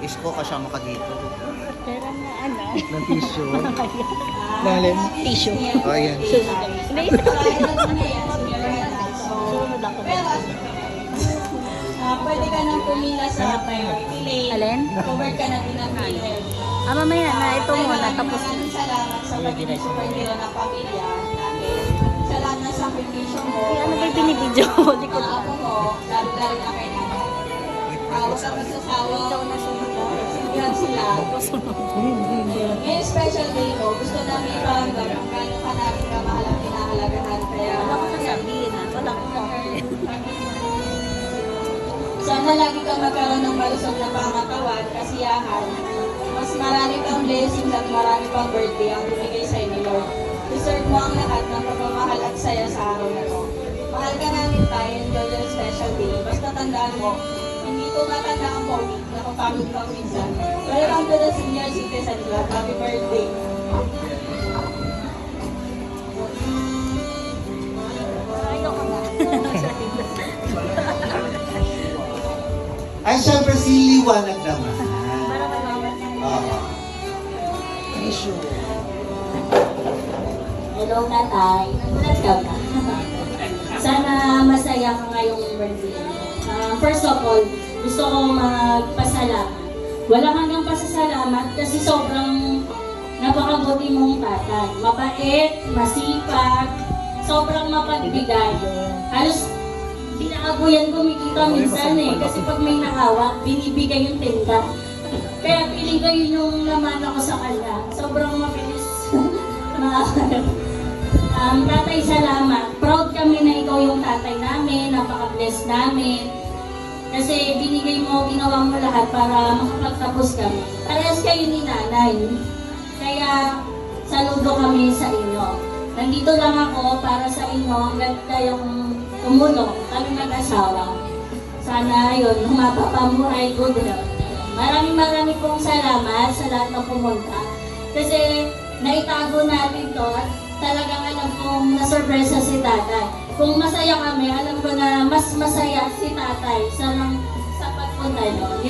Isko ka siya makadito. Pero na ano? Ng tissue. Lalim. Tissue. O, ayan. Naisip ko sunod ako. Pwede ka nang pumila sa priority lane. Alin? Cover ka na din ng pillar. Mamaya na. Ito muna. Tapos Maraming salamat sa pagiging superhero ng pamilya natin. Sa lahat ng sakripisyo mo. ano ba yung binibidyo mo? Di ko Mga apo mo, lalo-lalo na kay nanay. Huwag ka magsasawa. Sindihan sila. Ngayong special day mo, gusto namin iparamdam kung gaano ka namin kamahal ang pinahalagahan. Kaya wala ko sasabihin ha. Wala ko sana lagi kang magkaroon ng malusog na pangatawan, kasiyahan. Mas marami pang blessings at marami pang birthday ang bumigay sa'yo ni Lord. Deserve mo ang lahat ng pagmamahal at saya sa araw na to. Mahal ka namin tayo, enjoy your special day. Basta tandaan mo, hindi ko matanda ang COVID, nakapagod ka minsan. Welcome to the Senior Citizen Club. Happy birthday! Ayoko na. Ay, syempre si Liwanag naman. Para malaman. Oo. Tissue. Hello, tatay. Ikaw na. Sana masaya ka ngayong birthday. First of all, gusto ko magpasalamat. Walang hanggang pasasalamat kasi sobrang napakabuti mong tatay. Mabait, masipag, sobrang mapagbigay. Halos pinaabuyan kumikita minsan kasi pag may nahawak, binibigay yung tinda. Kaya piling ko yun yung naman ako sa kanya. Sobrang mabilis. Tatay, salamat. Proud kami na ikaw yung tatay namin, napaka-bless namin. Kasi binigay mo, ginawa mo lahat para makapagtapos kami. Parehas kayo ni nanay. Kaya saludo kami sa inyo. Nandito lang ako para sa inyo hanggang kayong tumulong. Kami mag-asawa. Sana yun, mapapamuhay good health. Maraming pong salamat sa lahat ng pumunta. Kasi naitago natin to at talagang alam kong nasurpresa si tatay. Kung masaya kami, alam ko na mas masaya si tatay sa pagpunta nyo.